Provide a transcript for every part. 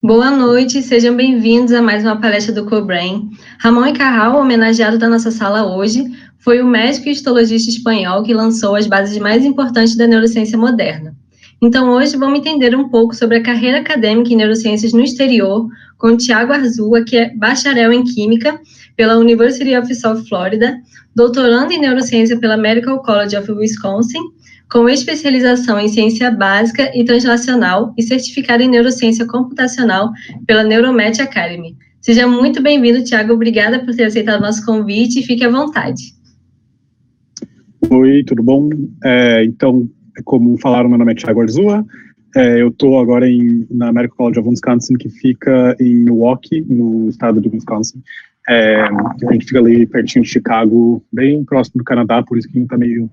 Boa noite, sejam bem-vindos a mais uma palestra do CoBrain. Ramon e Carral, homenageado da nossa sala hoje, foi o médico e histologista espanhol que lançou as bases mais importantes da neurociência moderna. Então, hoje vamos entender um pouco sobre a carreira acadêmica em neurociências no exterior com o Thiago Arzua, que é bacharel em Química pela University of South Florida, doutorando em neurociência pela Medical College of Wisconsin, com especialização em ciência básica e translacional e certificado em neurociência computacional pela Neuromet Academy. Seja muito bem-vindo, Thiago. Obrigada por ter aceitado o nosso convite e fique à vontade. Oi, tudo bom? Então, como falaram, meu nome é Thiago Arzua. Eu estou agora na Medical College of Wisconsin, que fica em Milwaukee, no estado de Wisconsin. A gente fica ali pertinho de Chicago, bem próximo do Canadá, por isso que está meio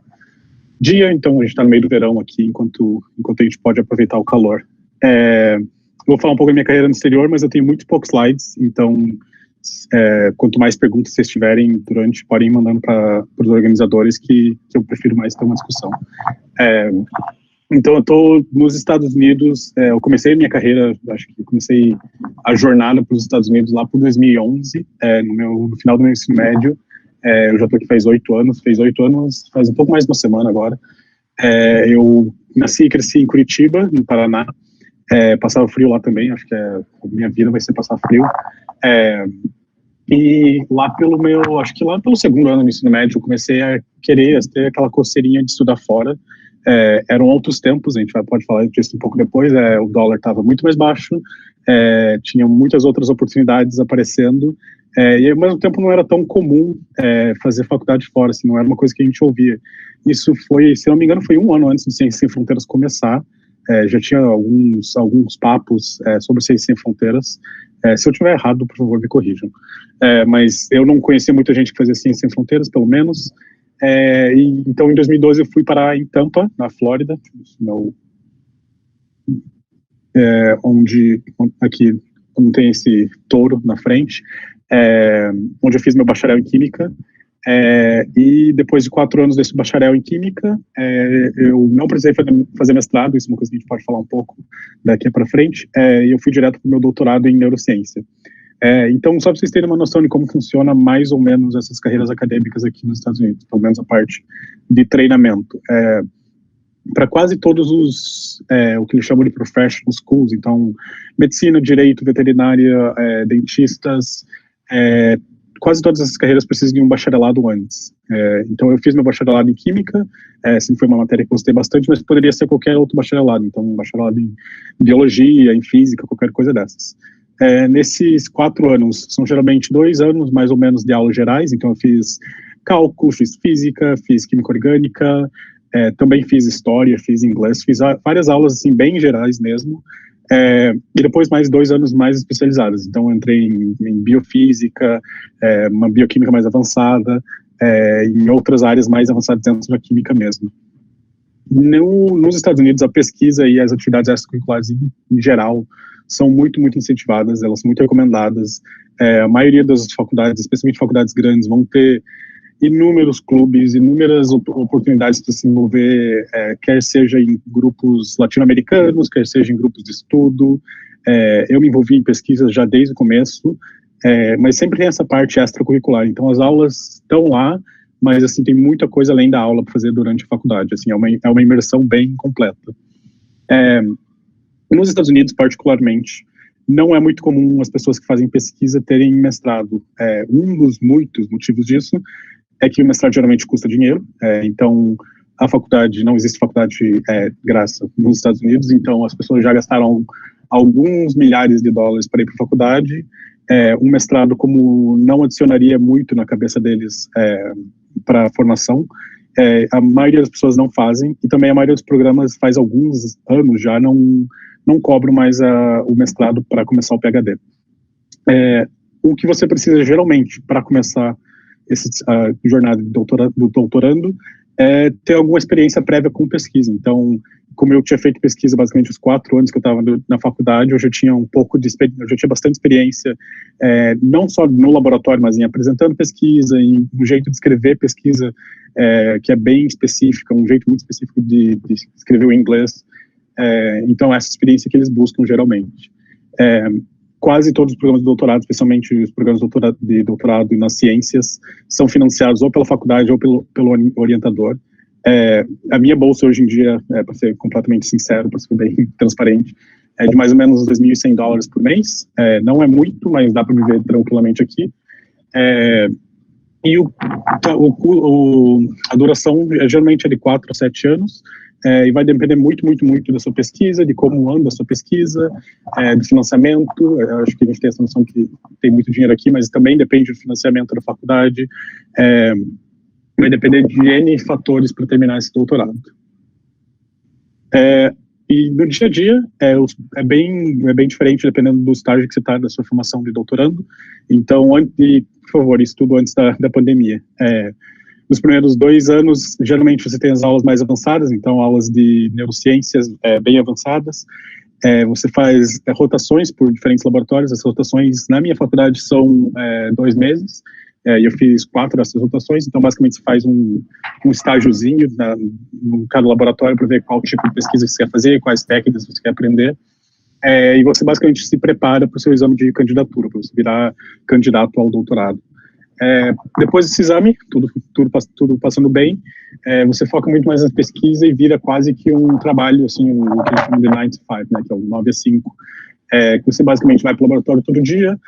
dia, então a gente está no meio do verão aqui, enquanto a gente pode aproveitar o calor. Vou falar um pouco da minha carreira no exterior, mas eu tenho muito poucos slides, então quanto mais perguntas vocês tiverem durante, podem ir mandando para os organizadores, que eu prefiro mais ter uma discussão. Então eu estou nos Estados Unidos, eu comecei a minha carreira, acho que eu comecei a jornada para os Estados Unidos lá por 2011, no final do meu ensino médio. Eu já estou aqui faz 8 anos, faz um pouco mais de uma semana agora. Eu nasci e cresci em Curitiba, no Paraná. Passava frio lá também, acho que a minha vida vai ser passar frio. E lá lá pelo segundo ano do ensino médio, eu comecei a querer ter aquela coceirinha de estudar fora. Eram outros tempos, a gente pode falar disso um pouco depois, o dólar estava muito mais baixo, tinha muitas outras oportunidades aparecendo, e ao mesmo tempo não era tão comum fazer faculdade fora, assim, não era uma coisa que a gente ouvia. Isso foi, se não me engano, foi um ano antes de Ciências Sem Fronteiras começar. Já tinha alguns papos sobre Ciências Sem Fronteiras. Se eu estiver errado, por favor, me corrijam. Mas eu não conhecia muita gente que fazia Ciências Sem Fronteiras, pelo menos. Então, em 2012, eu fui parar em Tampa, na Flórida, onde tem esse touro na frente, onde eu fiz meu bacharel em Química. E depois de 4 anos desse bacharel em Química, eu não precisei fazer mestrado, isso é uma coisa que a gente pode falar um pouco daqui para frente, e eu fui direto para o meu doutorado em neurociência. Então, só para vocês terem uma noção de como funciona mais ou menos essas carreiras acadêmicas aqui nos Estados Unidos, pelo menos a parte de treinamento. Para quase todos o que eles chamam de professional schools, então, medicina, direito, veterinária, dentistas, quase todas essas carreiras precisam de um bacharelado antes. Então, eu fiz meu bacharelado em Química, sempre foi uma matéria que eu gostei bastante, mas poderia ser qualquer outro bacharelado, então um bacharelado em Biologia, em Física, qualquer coisa dessas. Nesses 4 anos, são geralmente 2 anos, mais ou menos, de aulas gerais, então eu fiz cálculo, fiz Física, fiz Química Orgânica, também fiz História, fiz Inglês, fiz várias aulas, assim, bem gerais mesmo, e depois mais 2 anos mais especializadas. Então eu entrei em biofísica, uma bioquímica mais avançada, em outras áreas mais avançadas dentro da química mesmo. Nos Estados Unidos, a pesquisa e as atividades extracurriculares em geral são muito, muito incentivadas, elas são muito recomendadas. A maioria das faculdades, especialmente faculdades grandes, vão ter inúmeros clubes, inúmeras oportunidades para se envolver, quer seja em grupos latino-americanos, quer seja em grupos de estudo. Eu me envolvi em pesquisas já desde o começo, mas sempre tem essa parte extracurricular. Então, as aulas estão lá, mas assim, tem muita coisa além da aula para fazer durante a faculdade. Assim, é uma imersão bem completa. Nos Estados Unidos, particularmente, não é muito comum as pessoas que fazem pesquisa terem mestrado. Um dos muitos motivos disso é que o mestrado geralmente custa dinheiro, então não existe faculdade de graça nos Estados Unidos, então as pessoas já gastaram alguns milhares de dólares para ir para a faculdade. Um mestrado, como não adicionaria muito na cabeça deles para a formação, a maioria das pessoas não fazem, e também a maioria dos programas faz alguns anos já não cobram mais o mestrado para começar o PhD. O que você precisa geralmente para começar a jornada do doutorando é ter alguma experiência prévia com pesquisa. Então, como eu tinha feito pesquisa basicamente os 4 anos que eu estava na faculdade, eu já tinha eu já tinha bastante experiência, não só no laboratório, mas em apresentando pesquisa, em um jeito de escrever pesquisa que é bem específica, um jeito muito específico de escrever o inglês. Então, essa experiência que eles buscam geralmente. Quase todos os programas de doutorado, especialmente os programas de doutorado nas ciências, são financiados ou pela faculdade ou pelo orientador. A minha bolsa hoje em dia, para ser completamente sincero, para ser bem transparente, é de mais ou menos $2.100 por mês. Não é muito, mas dá para viver tranquilamente aqui. E a duração geralmente é de 4 a 7 anos. E vai depender muito da sua pesquisa, de como anda a sua pesquisa, do financiamento. Eu acho que a gente tem essa noção que tem muito dinheiro aqui, mas também depende do financiamento da faculdade. Vai depender de N fatores para terminar esse doutorado. E no dia a dia, é bem diferente dependendo do estágio que você está da sua formação de doutorando. Então, por favor, isso tudo antes da pandemia. Nos primeiros 2 anos, geralmente você tem as aulas mais avançadas, então aulas de neurociências bem avançadas. Você faz rotações por diferentes laboratórios. As rotações na minha faculdade são 2 meses, e eu fiz 4 dessas rotações. Então, basicamente, você faz um estágiozinho em cada laboratório para ver qual tipo de pesquisa você quer fazer, quais técnicas você quer aprender. E você basicamente se prepara para o seu exame de candidatura, para você virar candidato ao doutorado. Depois desse exame, tudo passando bem, você foca muito mais na pesquisa e vira quase que um trabalho, assim, o que a gente chama de 9 to 5, né, que é o 9 a 5, que você basicamente vai para o laboratório todo dia,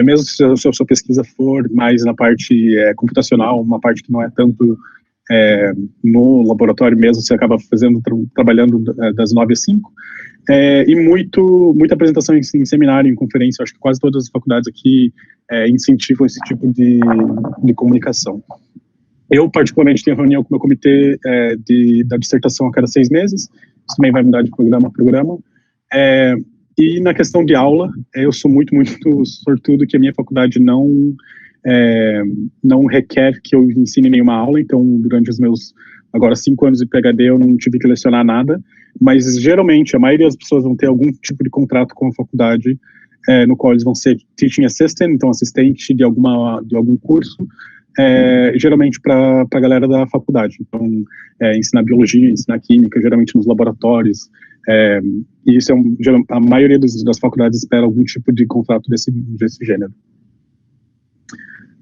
mesmo se a sua pesquisa for mais na parte computacional, uma parte que não é tanto no laboratório mesmo, você acaba trabalhando das 9 às 5, e muita apresentação em seminário, em conferência. Acho que quase todas as faculdades aqui incentivam esse tipo de comunicação. Eu, particularmente, tenho reunião com o meu comitê da dissertação a cada 6 meses, isso também vai mudar de programa a programa. E na questão de aula, eu sou muito sortudo que a minha faculdade não requer que eu ensine nenhuma aula. Então, durante os meus, agora, 5 anos de PhD, eu não tive que lecionar nada, mas geralmente a maioria das pessoas vão ter algum tipo de contrato com a faculdade, no qual eles vão ser teaching assistant, então assistente de algum curso, geralmente para a galera da faculdade. Então, ensinar biologia, ensinar química, geralmente nos laboratórios. E isso a maioria das faculdades espera algum tipo de contrato desse gênero.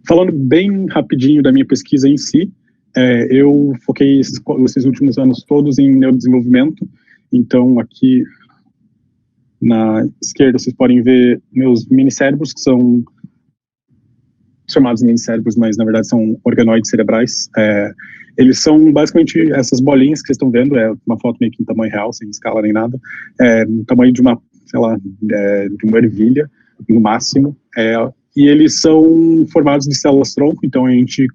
Falando bem rapidinho da minha pesquisa em si, eu foquei esses últimos anos todos em neurodesenvolvimento. Então, aqui na esquerda, vocês podem ver meus minicérebros, que são chamados minicérebros, mas na verdade são organoides cerebrais. Eles são basicamente essas bolinhas que vocês estão vendo, uma foto meio que em tamanho real, sem escala nem nada, no tamanho de uma, sei lá, de uma ervilha, no máximo. E eles são formados de células-tronco, então a gente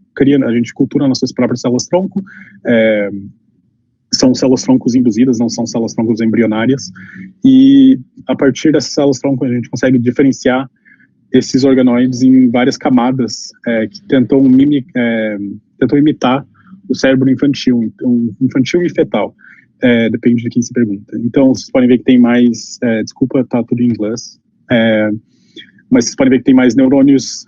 cultura nossas próprias células-tronco. São células-troncos induzidas, não são células-troncos embrionárias. E a partir dessas células-tronco a gente consegue diferenciar esses organoides em várias camadas que tentam imitar o cérebro infantil, então, infantil e fetal. Depende de quem se pergunta. Então, vocês podem ver que tem mais... desculpa, tá tudo em inglês. Mas vocês podem ver que tem mais neurônios,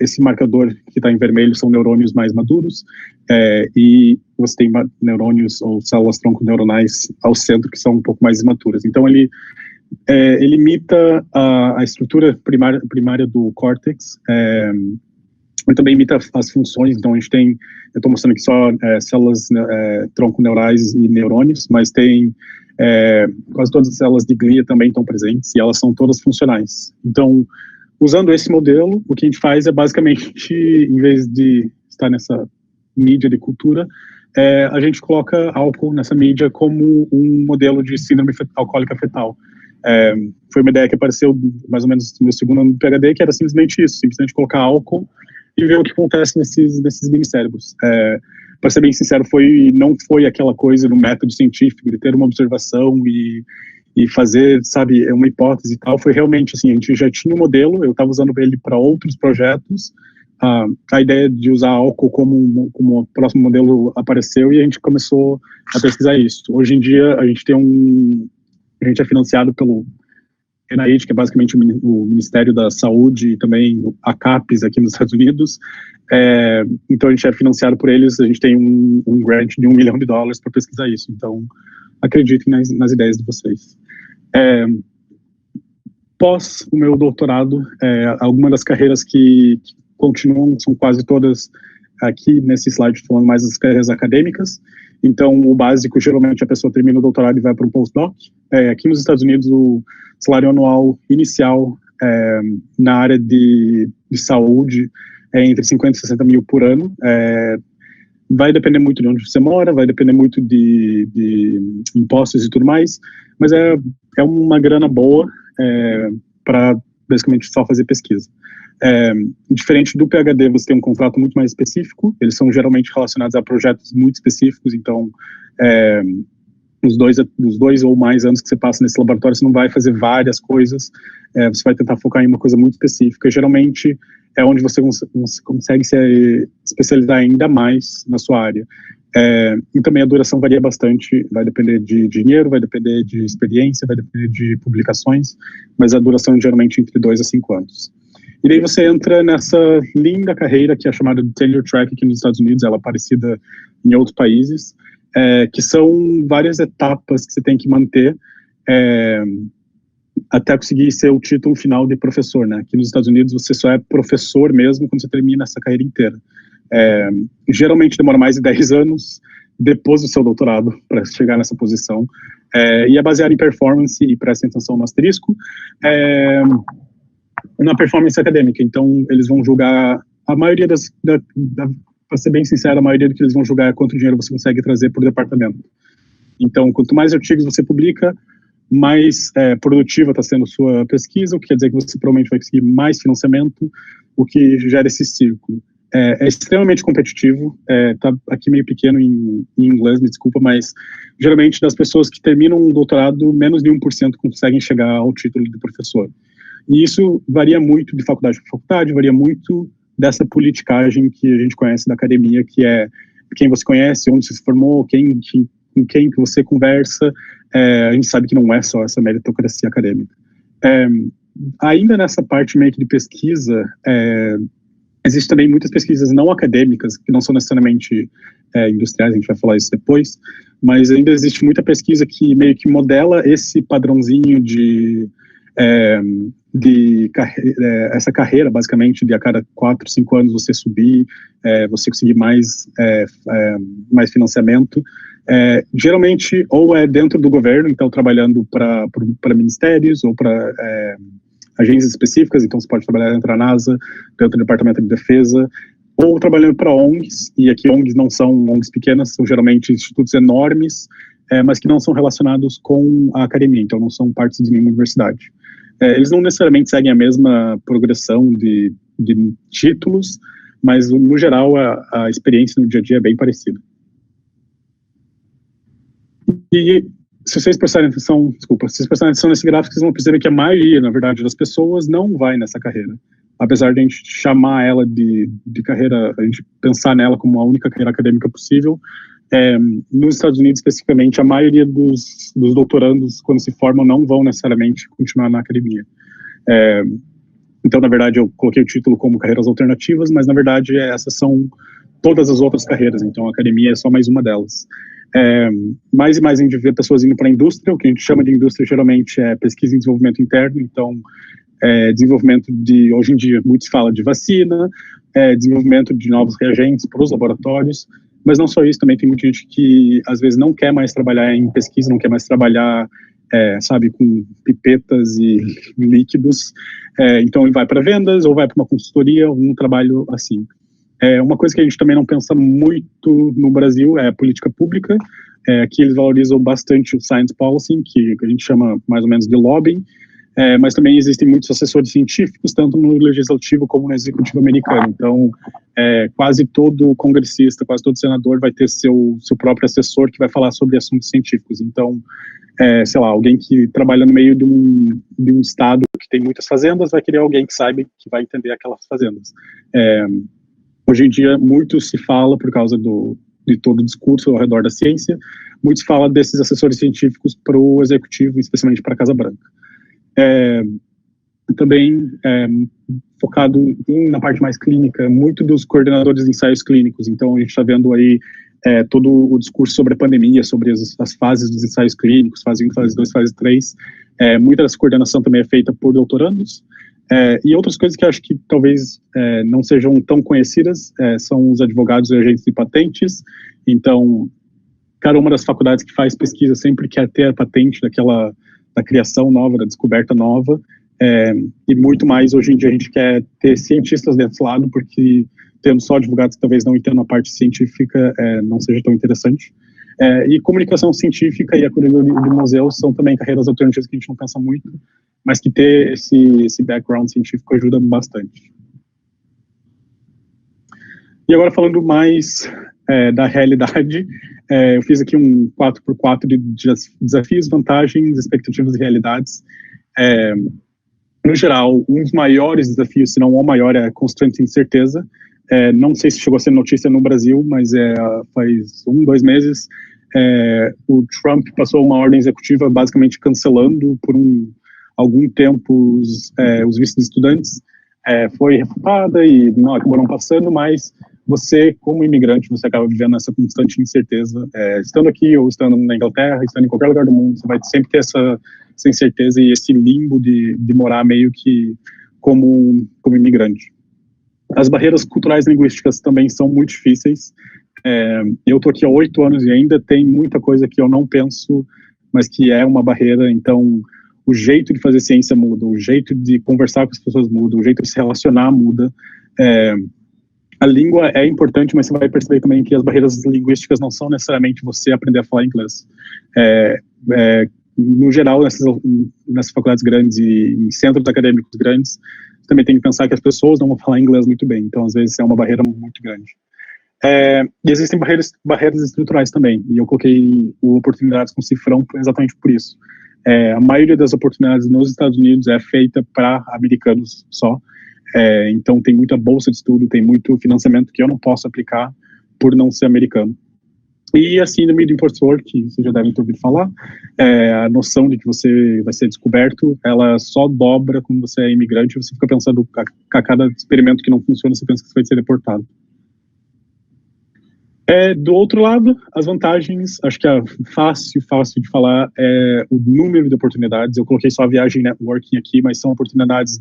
esse marcador que está em vermelho são neurônios mais maduros, e você tem neurônios ou células-tronco neuronais ao centro que são um pouco mais imaturas. Então, ele imita a estrutura primária do córtex, e também imita as funções. Então, a gente tem, eu estou mostrando aqui só células tronco neurais e neurônios, mas tem quase todas as células de glia também estão presentes, e elas são todas funcionais. Então, usando esse modelo, o que a gente faz é basicamente, em vez de estar nessa mídia de cultura, a gente coloca álcool nessa mídia como um modelo de síndrome alcoólica fetal. Foi uma ideia que apareceu mais ou menos no meu segundo ano do PhD, que era simplesmente isso, simplesmente colocar álcool e ver o que acontece nesses minicérebros. Para ser bem sincero, não foi aquela coisa no método científico de ter uma observação e fazer, sabe, uma hipótese e tal. Foi realmente assim, a gente já tinha um modelo, eu estava usando ele para outros projetos. A ideia de usar álcool como o próximo modelo apareceu e a gente começou a pesquisar isso. Hoje em dia, a gente é financiado pelo NIH, que é basicamente o Ministério da Saúde, e também a CAPES aqui nos Estados Unidos. Então, a gente é financiado por eles, a gente tem um grant de $1 milhão para pesquisar isso. Então, acreditem nas ideias de vocês. Pós o meu doutorado, algumas das carreiras que continuam, são quase todas aqui nesse slide, falando mais das carreiras acadêmicas. Então, o básico, geralmente a pessoa termina o doutorado e vai para um postdoc. Aqui nos Estados Unidos, o salário anual inicial na área de saúde é entre 50 e 60 mil por ano. Vai depender muito de onde você mora, vai depender muito de impostos e tudo mais, mas é uma grana boa para basicamente só fazer pesquisa. Diferente do PhD, você tem um contrato muito mais específico, eles são geralmente relacionados a projetos muito específicos, então os dois ou mais anos que você passa nesse laboratório, você não vai fazer várias coisas, você vai tentar focar em uma coisa muito específica. Geralmente é onde você consegue se especializar ainda mais na sua área. E também a duração varia bastante, vai depender de dinheiro, vai depender de experiência, vai depender de publicações, mas a duração é geralmente entre 2 a 5 anos. E daí você entra nessa linda carreira que é chamada de tenure track aqui nos Estados Unidos, ela é parecida em outros países, que são várias etapas que você tem que manter até conseguir ser o título final de professor, né? Aqui nos Estados Unidos você só é professor mesmo quando você termina essa carreira inteira. Geralmente demora mais de 10 anos depois do seu doutorado para chegar nessa posição, e é baseado em performance, e prestem atenção no asterisco, na performance acadêmica. Então eles vão julgar a maioria para ser bem sincero, a maioria do que eles vão julgar é quanto dinheiro você consegue trazer por departamento. Então, quanto mais artigos você publica, mais produtiva está sendo sua pesquisa, o que quer dizer que você provavelmente vai conseguir mais financiamento, o que gera esse círculo. É extremamente competitivo, tá aqui meio pequeno em inglês, me desculpa, mas geralmente das pessoas que terminam um doutorado, menos de 1% conseguem chegar ao título de professor. E isso varia muito de faculdade para faculdade, varia muito dessa politicagem que a gente conhece da academia, que é quem você conhece, onde você se formou, com quem que você conversa. A gente sabe que não é só essa meritocracia acadêmica. Ainda nessa parte meio que de pesquisa, existem também muitas pesquisas não acadêmicas, que não são necessariamente industriais, a gente vai falar isso depois, mas ainda existe muita pesquisa que meio que modela esse padrãozinho de essa carreira, basicamente, de a cada 4, 5 anos você subir, você conseguir mais financiamento. Geralmente, ou é dentro do governo, então trabalhando para ministérios ou para agências específicas, então você pode trabalhar dentro da NASA, dentro do Departamento de Defesa, ou trabalhando para ONGs, e aqui ONGs não são ONGs pequenas, são geralmente institutos enormes, mas que não são relacionados com a academia, então não são partes de nenhuma universidade. Eles não necessariamente seguem a mesma progressão de títulos, mas no geral a experiência no dia a dia é bem parecida. E se vocês prestarem atenção, nesse gráfico, vocês vão perceber que a maioria, na verdade, das pessoas não vai nessa carreira. Apesar de a gente chamar ela de carreira, a gente pensar nela como a única carreira acadêmica possível, nos Estados Unidos, especificamente, a maioria dos doutorandos, quando se formam, não vão necessariamente continuar na academia. Então, na verdade, eu coloquei o título como carreiras alternativas, mas, na verdade, essas são todas as outras carreiras, então a academia é só mais uma delas. Mais e mais a gente vê pessoas indo para a indústria, o que a gente chama de indústria geralmente é pesquisa e desenvolvimento interno, então desenvolvimento hoje em dia, muito se fala de vacina, desenvolvimento de novos reagentes para os laboratórios, mas não só isso, também tem muita gente que às vezes não quer mais trabalhar em pesquisa, não quer mais trabalhar, com pipetas e líquidos, então ele vai para vendas ou vai para uma consultoria, um trabalho assim. Uma coisa que a gente também não pensa muito no Brasil é a política pública. Aqui eles valorizam bastante o science policy, que a gente chama mais ou menos de lobbying, mas também existem muitos assessores científicos, tanto no legislativo como no executivo americano. Então, quase todo congressista, quase todo senador vai ter seu próprio assessor que vai falar sobre assuntos científicos. Então, sei lá, alguém que trabalha no meio de um estado que tem muitas fazendas vai querer alguém que saiba, que vai entender aquelas fazendas. Hoje em dia, muito se fala, por causa de todo o discurso ao redor da ciência, muito se fala desses assessores científicos para o executivo, especialmente para a Casa Branca. Também focado na parte mais clínica, muito dos coordenadores de ensaios clínicos. Então, a gente está vendo aí todo o discurso sobre a pandemia, sobre as fases dos ensaios clínicos, fase 1, fase 2, fase 3. Muita dessa coordenação também é feita por doutorandos. E outras coisas que eu acho que talvez não sejam tão conhecidas são os advogados e agentes de patentes. Então, cada uma das faculdades que faz pesquisa sempre quer ter a patente da criação nova, da descoberta nova, e muito mais hoje em dia a gente quer ter cientistas desse lado, porque tendo só advogados que talvez não entendam a parte científica não seja tão interessante. E comunicação científica e a curadoria de museus são também carreiras alternativas que a gente não pensa muito, mas que ter esse background científico ajuda bastante. E agora falando mais da realidade, eu fiz aqui um 4x4 de desafios, vantagens, expectativas e realidades. No geral, um dos maiores desafios, se não o maior, é a constante incerteza. Não sei se chegou a ser notícia no Brasil, mas faz 2 meses, o Trump passou uma ordem executiva basicamente cancelando por algum tempo os vistos de estudantes. Foi refutada e acabou não passando, mas você, como imigrante, você acaba vivendo essa constante incerteza. Estando aqui ou estando na Inglaterra, estando em qualquer lugar do mundo, você vai sempre ter essa incerteza e esse limbo de morar meio que como imigrante. As barreiras culturais e linguísticas também são muito difíceis. Eu estou aqui há 8 anos e ainda tem muita coisa que eu não penso, mas que é uma barreira. Então, o jeito de fazer ciência muda, o jeito de conversar com as pessoas muda, o jeito de se relacionar muda. A língua é importante, mas você vai perceber também que as barreiras linguísticas não são necessariamente você aprender a falar inglês. No geral, nessas faculdades grandes e em centros acadêmicos grandes, você também tem que pensar que as pessoas não vão falar inglês muito bem, então às vezes é uma barreira muito grande. E existem barreiras estruturais também, e eu coloquei o Oportunidades com cifrão exatamente por isso. A maioria das oportunidades nos Estados Unidos é feita para americanos só, então tem muita bolsa de estudo, tem muito financiamento que eu não posso aplicar por não ser americano. E a síndrome do impostor, que vocês já devem ter ouvido falar, a noção de que você vai ser descoberto, ela só dobra quando você é imigrante, você fica pensando a cada experimento que não funciona, você pensa que você vai ser deportado. Do outro lado, as vantagens, acho que fácil de falar é o número de oportunidades. Eu coloquei só a viagem networking aqui, mas são oportunidades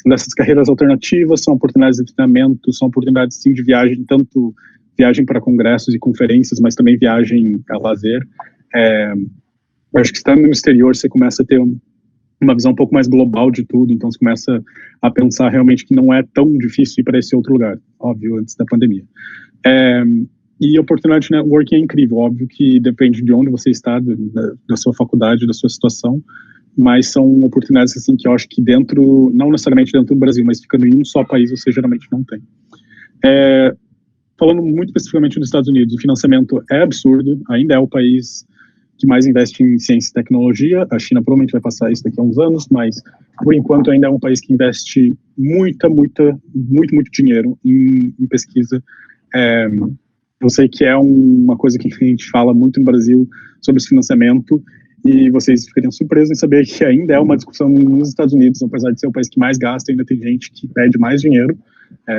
dessas carreiras alternativas, são oportunidades de treinamento, são oportunidades sim de viagem, tanto viagem para congressos e conferências, mas também viagem a lazer. Eu acho que estando no exterior, você começa a ter uma visão um pouco mais global de tudo, então você começa a pensar realmente que não é tão difícil ir para esse outro lugar, óbvio, antes da pandemia. E a oportunidade de networking é incrível, óbvio que depende de onde você está, da sua faculdade, da sua situação, mas são oportunidades assim que eu acho que não necessariamente dentro do Brasil, mas ficando em um só país, você geralmente não tem. Falando muito especificamente dos Estados Unidos, o financiamento é absurdo, ainda é o país que mais investe em ciência e tecnologia. A China provavelmente vai passar isso daqui a uns anos, mas por enquanto ainda é um país que investe muito dinheiro em pesquisa. Eu sei que é uma coisa que a gente fala muito no Brasil sobre esse financiamento, e vocês ficariam surpresos em saber que ainda é uma discussão nos Estados Unidos, apesar de ser o país que mais gasta, ainda tem gente que pede mais dinheiro,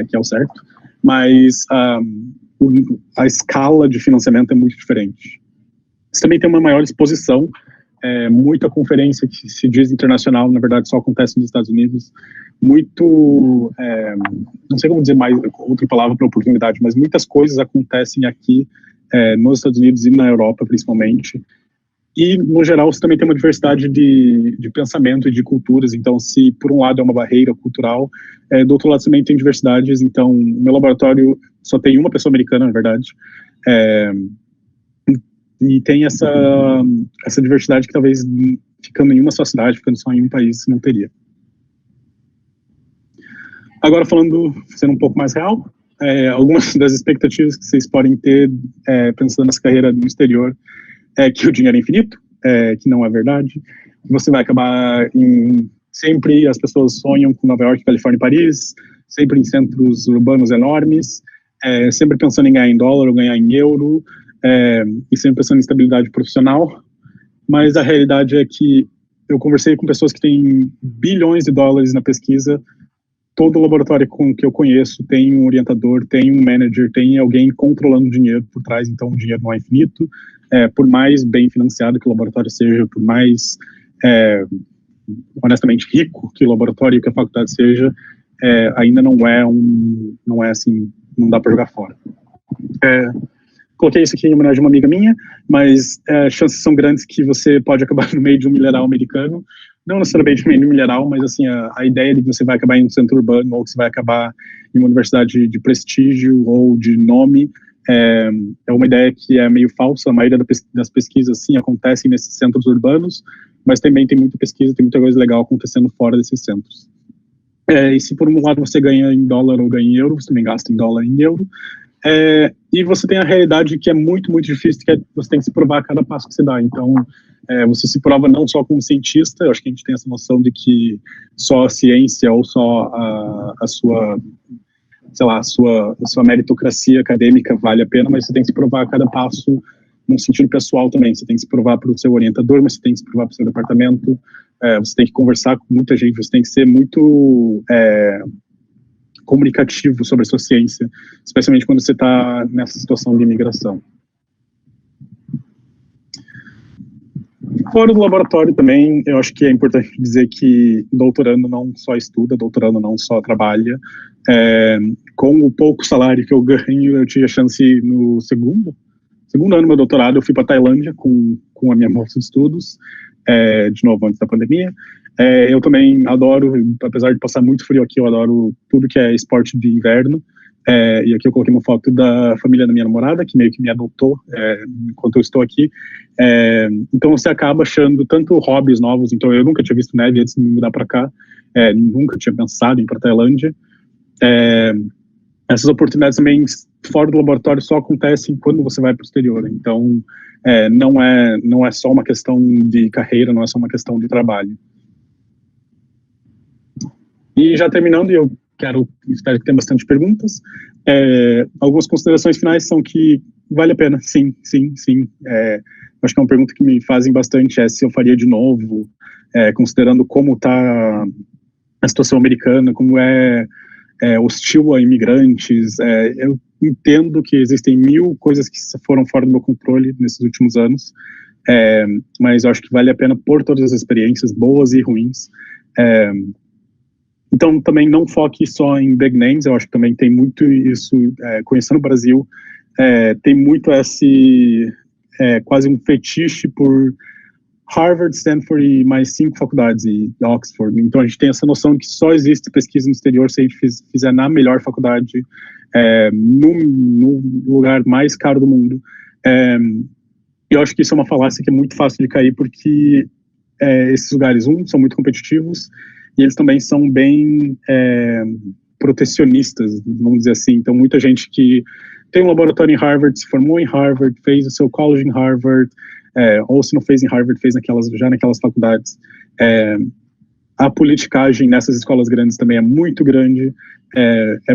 que é o certo, mas a escala de financiamento é muito diferente. Você também tem uma maior exposição, muita conferência que se diz internacional, na verdade só acontece nos Estados Unidos, não sei como dizer mais outra palavra para oportunidade, mas muitas coisas acontecem aqui nos Estados Unidos e na Europa principalmente, e no geral você também tem uma diversidade de pensamento e de culturas, então se por um lado é uma barreira cultural, do outro lado também tem diversidades, então o meu laboratório só tem uma pessoa americana, na verdade, e tem essa diversidade que talvez ficando em uma só cidade, ficando só em um país, não teria. Agora sendo um pouco mais real, algumas das expectativas que vocês podem ter pensando nessa carreira no exterior é que o dinheiro é infinito, que não é verdade, que você vai acabar sempre as pessoas sonham com Nova York, Califórnia e Paris, sempre em centros urbanos enormes, sempre pensando em ganhar em dólar ou ganhar em euro, e sempre pensando em estabilidade profissional, mas a realidade é que eu conversei com pessoas que têm bilhões de dólares na pesquisa, todo laboratório que eu conheço tem um orientador, tem um manager, tem alguém controlando o dinheiro por trás, então o dinheiro não é infinito. Por mais bem financiado que o laboratório seja, por mais honestamente rico que o laboratório e que a faculdade seja, ainda não é assim, não dá para jogar fora. Coloquei isso aqui em homenagem a uma amiga minha, mas chances são grandes que você pode acabar no meio de um milharal americano, não necessariamente no meio de um milharal, mas assim, a ideia de que você vai acabar em um centro urbano, ou que você vai acabar em uma universidade de prestígio ou de nome, é uma ideia que é meio falsa. A maioria das pesquisas, sim, acontecem nesses centros urbanos, mas também tem muita pesquisa, tem muita coisa legal acontecendo fora desses centros. E se por um lado você ganha em dólar ou ganha em euro, você também gasta em dólar e em euro. E você tem a realidade que é muito, muito difícil, que você tem que se provar a cada passo que você dá. Então, você se prova não só como cientista, eu acho que a gente tem essa noção de que só a ciência ou só a sua, sei lá, a sua meritocracia acadêmica vale a pena, mas você tem que se provar a cada passo no sentido pessoal também. Você tem que se provar para o seu orientador, mas você tem que se provar para o seu departamento, você tem que conversar com muita gente, você tem que ser muito comunicativo sobre a sua ciência, especialmente quando você está nessa situação de imigração. Fora do laboratório também, eu acho que é importante dizer que doutorando não só estuda, doutorando não só trabalha. Com o pouco salário que eu ganho, eu tive a chance no segundo ano do meu doutorado, eu fui para a Tailândia com a minha bolsa de estudos, de novo, antes da pandemia. Eu também adoro, apesar de passar muito frio aqui, eu adoro tudo que é esporte de inverno. E aqui eu coloquei uma foto da família da minha namorada, que meio que me adotou enquanto eu estou aqui. Então você acaba achando tanto hobbies novos. Então eu nunca tinha visto neve antes de me mudar para cá, nunca tinha pensado em ir para a Tailândia. Essas oportunidades também fora do laboratório só acontecem quando você vai para o exterior. Então não é só uma questão de carreira, não é só uma questão de trabalho. E já terminando, eu espero que tenha bastante perguntas. Algumas considerações finais são que vale a pena, sim. Acho que é uma pergunta que me fazem bastante, se eu faria de novo, considerando como está a situação americana, como é hostil a imigrantes. Eu entendo que existem 1000 coisas que foram fora do meu controle nesses últimos anos, mas eu acho que vale a pena por todas as experiências, boas e ruins. Então, também não foque só em big names, eu acho que também tem muito isso, conhecendo o Brasil, tem muito quase um fetiche por Harvard, Stanford e mais 5 faculdades, e Oxford. Então, a gente tem essa noção de que só existe pesquisa no exterior se a gente fizer na melhor faculdade, no lugar mais caro do mundo. Eu acho que isso é uma falácia que é muito fácil de cair, porque esses lugares, são muito competitivos, e eles também são bem protecionistas, vamos dizer assim. Então, muita gente que tem um laboratório em Harvard, se formou em Harvard, fez o seu college em Harvard, ou se não fez em Harvard, fez já naquelas faculdades. A politicagem nessas escolas grandes também é muito grande.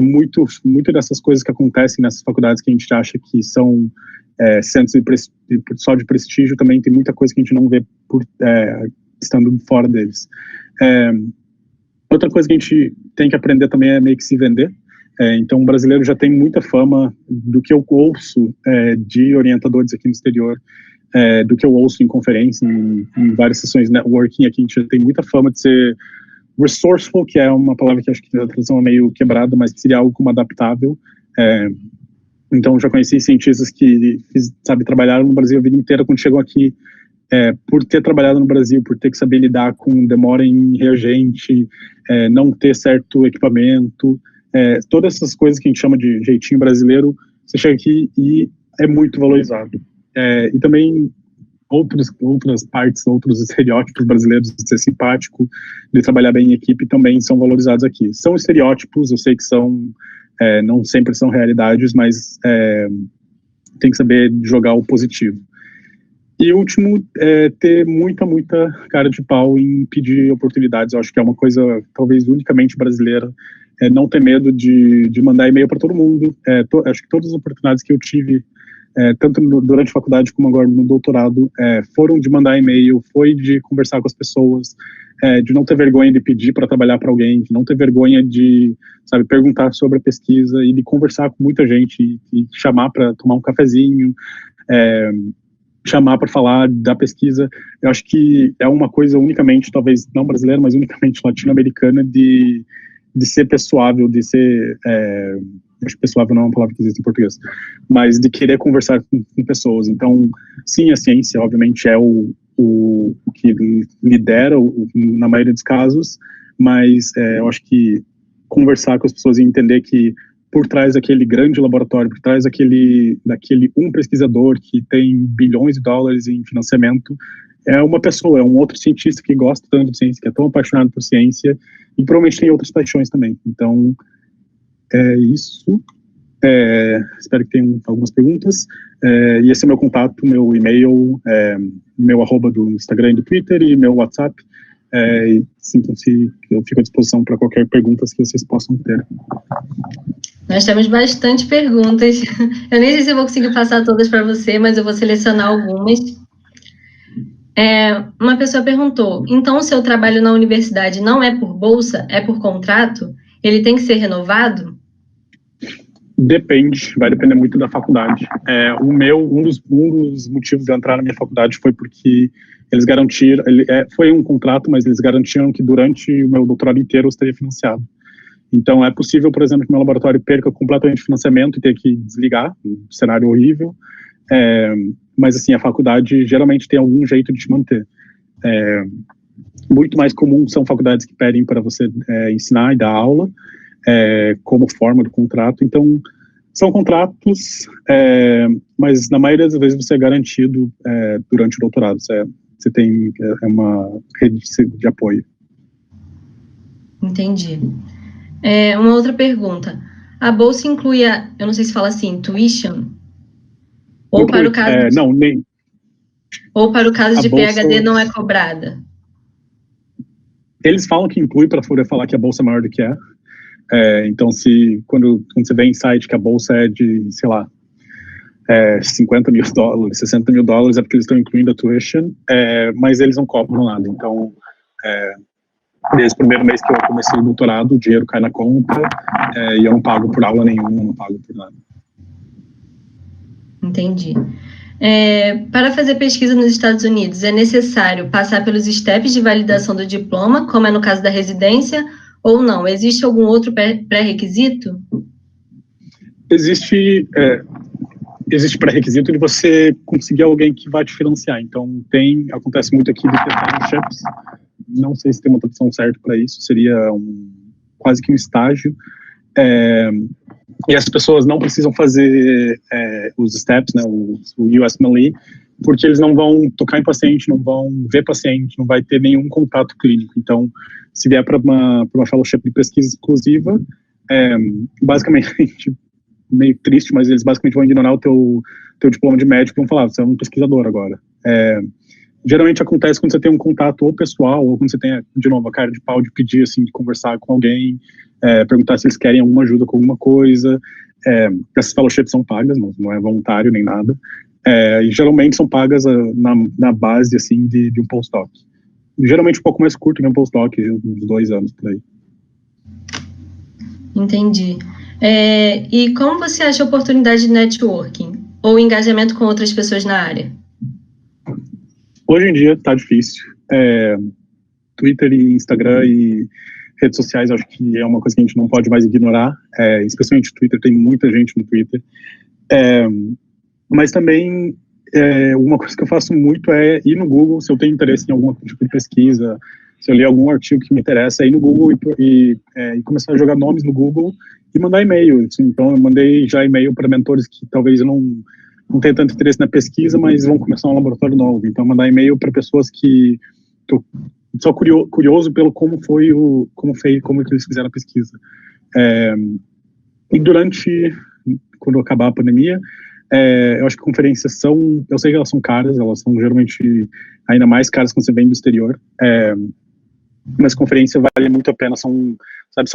Muito dessas coisas que acontecem nessas faculdades que a gente acha que são centros só de prestígio, também tem muita coisa que a gente não vê estando fora deles. Outra coisa que a gente tem que aprender também é meio que se vender. Então, o brasileiro já tem muita fama, do que eu ouço de orientadores aqui no exterior, do que eu ouço em conferência, em várias sessões de networking aqui, a gente já tem muita fama de ser resourceful, que é uma palavra que acho que a tradução é meio quebrada, mas que seria algo como adaptável. Então, já conheci cientistas que trabalharam no Brasil a vida inteira, quando chegam aqui, por ter trabalhado no Brasil, por ter que saber lidar com demora em reagente, não ter certo equipamento, todas essas coisas que a gente chama de jeitinho brasileiro, você chega aqui e é muito valorizado. E também outras partes, outros estereótipos brasileiros de ser simpático, de trabalhar bem em equipe, também são valorizados aqui. São estereótipos, eu sei que não sempre são realidades, mas tem que saber jogar o positivo. E último, ter muita cara de pau em pedir oportunidades. Eu acho que é uma coisa talvez unicamente brasileira, não ter medo de mandar e-mail para todo mundo. Acho que todas as oportunidades que eu tive tanto durante a faculdade como agora no doutorado, foram de mandar e-mail, foi de conversar com as pessoas, de não ter vergonha de pedir para trabalhar para alguém, de não ter vergonha de, sabe, perguntar sobre a pesquisa e de conversar com muita gente e chamar para tomar um cafezinho, chamar para falar da pesquisa. Eu acho que é uma coisa unicamente, talvez não brasileira, mas unicamente latino-americana de ser pessoável, de ser... acho que pessoável não é uma palavra que existe em português, mas de querer conversar com pessoas. Então, sim, a ciência, obviamente, é o que lidera na maioria dos casos, mas eu acho que conversar com as pessoas e entender que por trás daquele grande laboratório, por trás daquele um pesquisador que tem bilhões de dólares em financiamento, é uma pessoa, é um outro cientista que gosta tanto de ciência, que é tão apaixonado por ciência, e provavelmente tem outras paixões também. Então, é isso. Espero que tenham algumas perguntas. E esse é meu contato, meu e-mail, meu arroba do Instagram e do Twitter e meu WhatsApp. Sintam-se que eu fico à disposição para qualquer pergunta que vocês possam ter. Nós temos bastante perguntas. Eu nem sei se eu vou conseguir passar todas para você, mas eu vou selecionar algumas. Uma pessoa perguntou, então o seu trabalho na universidade não é por bolsa, é por contrato? Ele tem que ser renovado? Depende, vai depender muito da faculdade. Um dos motivos de eu entrar na minha faculdade foi porque eles garantiram, foi um contrato, mas eles garantiram que durante o meu doutorado inteiro eu estaria financiado. Então é possível, por exemplo, que meu laboratório perca completamente o financiamento e ter que desligar, um cenário horrível, mas assim, a faculdade geralmente tem algum jeito de te manter. Muito mais comum são faculdades que pedem para você ensinar e dar aula, como forma do contrato. Então, são contratos, mas na maioria das vezes você é garantido durante o doutorado. Você tem uma rede de apoio. Entendi. Uma outra pergunta. A bolsa inclui eu não sei se fala assim, tuition? Ou inclui, para o caso não, nem. Ou para o caso de bolsa, PhD não é cobrada? Eles falam que inclui para poder falar que a bolsa é maior do que então, quando você vê em site que a bolsa é de, sei lá, $50 mil, $60 mil, é porque eles estão incluindo a tuition, mas eles não cobram nada. Então, desde o primeiro mês que eu comecei o doutorado, o dinheiro cai na conta e eu não pago por aula nenhuma, não pago por nada. Entendi. Para fazer pesquisa nos Estados Unidos, é necessário passar pelos steps de validação do diploma, como é no caso da residência, ou não? Existe algum outro pré-requisito? Existe pré-requisito de você conseguir alguém que vai te financiar. Então, acontece muito aqui do que fellowships. Não sei se tem uma tradução certa para isso, seria quase que um estágio. E as pessoas não precisam fazer os steps, né, o USMLE, porque eles não vão tocar em paciente, não vão ver paciente, não vai ter nenhum contato clínico. Então, se vier para uma fellowship de pesquisa exclusiva, basicamente, meio triste, mas eles basicamente vão ignorar o teu diploma de médico e vão falar, você é um pesquisador agora. Geralmente acontece quando você tem um contato ou pessoal, ou quando você tem, de novo, a cara de pau de pedir, assim, de conversar com alguém, perguntar se eles querem alguma ajuda com alguma coisa. Essas fellowships são pagas, não é voluntário nem nada. E geralmente são pagas na base, assim, de um postdoc. Geralmente um pouco mais curto que um postdoc, uns 2 anos por aí. Entendi. E como você acha a oportunidade de networking ou engajamento com outras pessoas na área? Hoje em dia está difícil. Twitter e Instagram e redes sociais, acho que é uma coisa que a gente não pode mais ignorar. Especialmente o Twitter, tem muita gente no Twitter. Mas também, uma coisa que eu faço muito é ir no Google, se eu tenho interesse em algum tipo de pesquisa, se eu ler algum artigo que me interessa, ir no Google e começar a jogar nomes no Google e mandar e-mail. Assim. Então, eu mandei já e-mail para mentores que talvez eu não tenha tanto interesse na pesquisa, mas vão começar um laboratório novo. Então, mandar e-mail para pessoas que tô só curioso pelo como que eles fizeram a pesquisa. E quando acabar a pandemia, eu acho que conferências eu sei que elas são caras, elas são geralmente ainda mais caras quando você vem do exterior, mas conferência vale muito a pena, são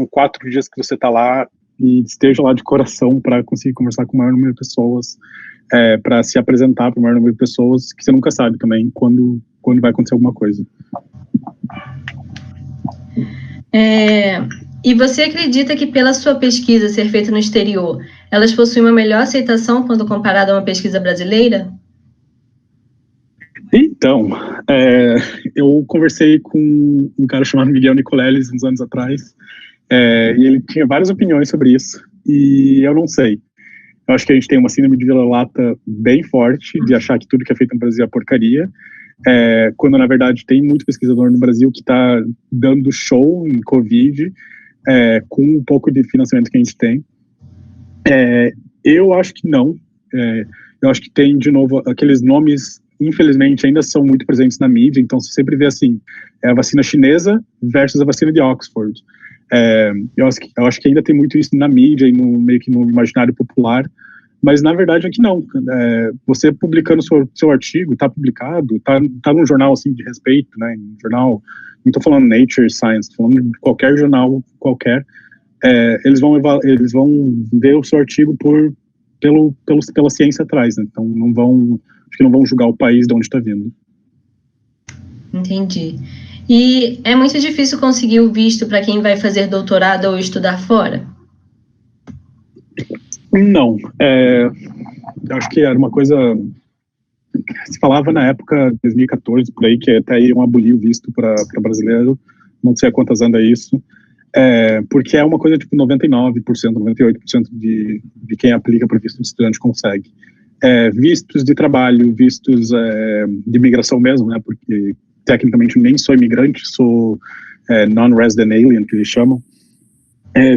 4 dias que você está lá e esteja lá de coração para conseguir conversar com o maior número de pessoas, para se apresentar para o maior número de pessoas, que você nunca sabe também quando vai acontecer alguma coisa. E você acredita que pela sua pesquisa ser feita no exterior, elas possuem uma melhor aceitação quando comparada a uma pesquisa brasileira? Então, eu conversei com um cara chamado Miguel Nicoleles uns anos atrás, e ele tinha várias opiniões sobre isso, e eu não sei. Eu acho que a gente tem uma síndrome de vira-lata bem forte, de achar que tudo que é feito no Brasil é porcaria, quando na verdade tem muito pesquisador no Brasil que está dando show em Covid, com um pouco de financiamento que a gente tem. Eu acho que não. Eu acho que tem, de novo, aqueles nomes, infelizmente, ainda são muito presentes na mídia, então você sempre vê assim, a vacina chinesa versus a vacina de Oxford. Eu acho que ainda tem muito isso na mídia e meio que no imaginário popular, mas na verdade é que não. Você publicando seu artigo, está publicado, está num jornal assim de respeito, né? Um jornal, não estou falando Nature Science, estou falando de qualquer jornal qualquer. Eles vão ver o seu artigo pela ciência atrás, né? Então acho que não vão julgar o país de onde está vindo. Entendi. E é muito difícil conseguir o visto para quem vai fazer doutorado ou estudar fora? Não. Eu acho que era uma coisa que se falava na época, 2014, por aí, que até iriam abolir o visto para brasileiro. Não sei há quantas anos é isso. Porque é uma coisa tipo 99%, 98% de quem aplica para visto de estudante consegue. Vistos de trabalho, vistos de imigração mesmo, né? Porque tecnicamente nem sou imigrante, sou non-resident alien, que eles chamam.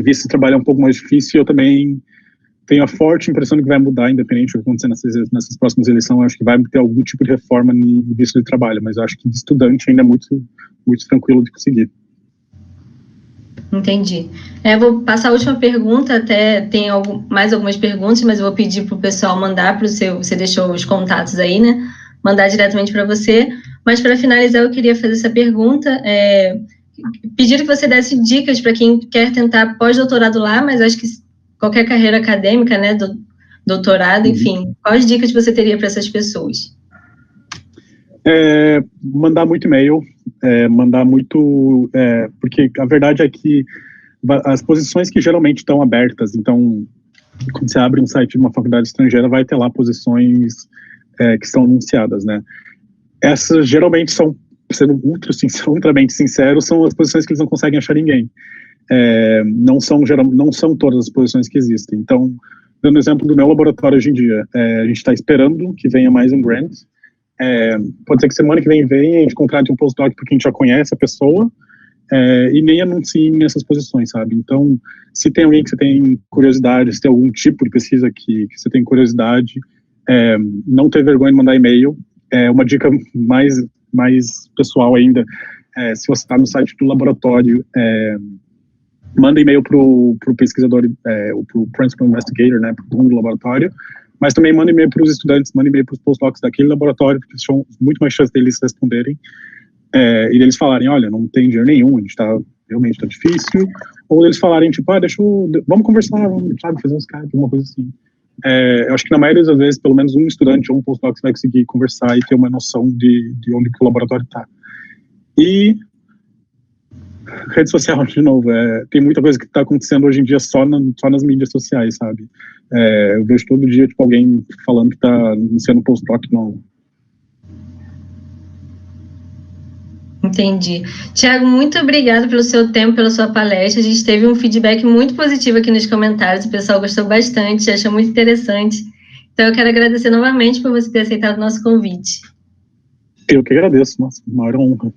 Visto de trabalho é um pouco mais difícil, e eu também tenho a forte impressão de que vai mudar, independente do que acontecer nessas próximas eleições. Eu acho que vai ter algum tipo de reforma no visto de trabalho, mas eu acho que de estudante ainda é muito, muito tranquilo de conseguir. Entendi. Vou passar a última pergunta, até tem mais algumas perguntas, mas eu vou pedir para o pessoal mandar para o seu, você deixou os contatos aí, né? Mandar diretamente para você. Mas para finalizar, eu queria fazer essa pergunta, pedir que você desse dicas para quem quer tentar pós-doutorado lá, mas acho que qualquer carreira acadêmica, né, doutorado, enfim, quais dicas você teria para essas pessoas? Mandar muito e-mail, mandar muito, porque a verdade é que as posições que geralmente estão abertas, então, quando você abre um site de uma faculdade estrangeira, vai ter lá posições que estão anunciadas, né? Essas geralmente são, sendo ultramente sincero, são as posições que eles não conseguem achar ninguém. Não são todas as posições que existem. Então, dando exemplo do meu laboratório hoje em dia, a gente está esperando que venha mais um grant. Pode ser que semana que vem a gente contrate um postdoc porque a gente já conhece a pessoa, e nem anuncie nessas posições, sabe? Então, se tem alguém que você tem curiosidade, se tem algum tipo de pesquisa que você tem curiosidade, não ter vergonha de mandar e-mail. Uma dica mais pessoal ainda, se você está no site do laboratório, manda e-mail para o pesquisador, para o principal investigator, né, para o dono do laboratório, mas também manda e-mail para os estudantes, manda e-mail para os postdocs daquele laboratório, porque são muito mais chances deles responderem, e eles falarem, olha, não tem dinheiro nenhum, realmente está difícil, ou eles falarem, tipo, vamos conversar, vamos, sabe, fazer um Skype, alguma coisa assim. Eu acho que na maioria das vezes, pelo menos um estudante ou um postdoc vai conseguir conversar e ter uma noção de onde que o laboratório está. E rede social, de novo, tem muita coisa que está acontecendo hoje em dia só nas mídias sociais, sabe? Eu vejo todo dia tipo, alguém falando que está iniciando um postdoc novo. Entendi. Tiago, muito obrigado pelo seu tempo, pela sua palestra. A gente teve um feedback muito positivo aqui nos comentários, o pessoal gostou bastante, achou muito interessante. Então, eu quero agradecer novamente por você ter aceitado o nosso convite. Eu que agradeço, nossa, uma maior honra.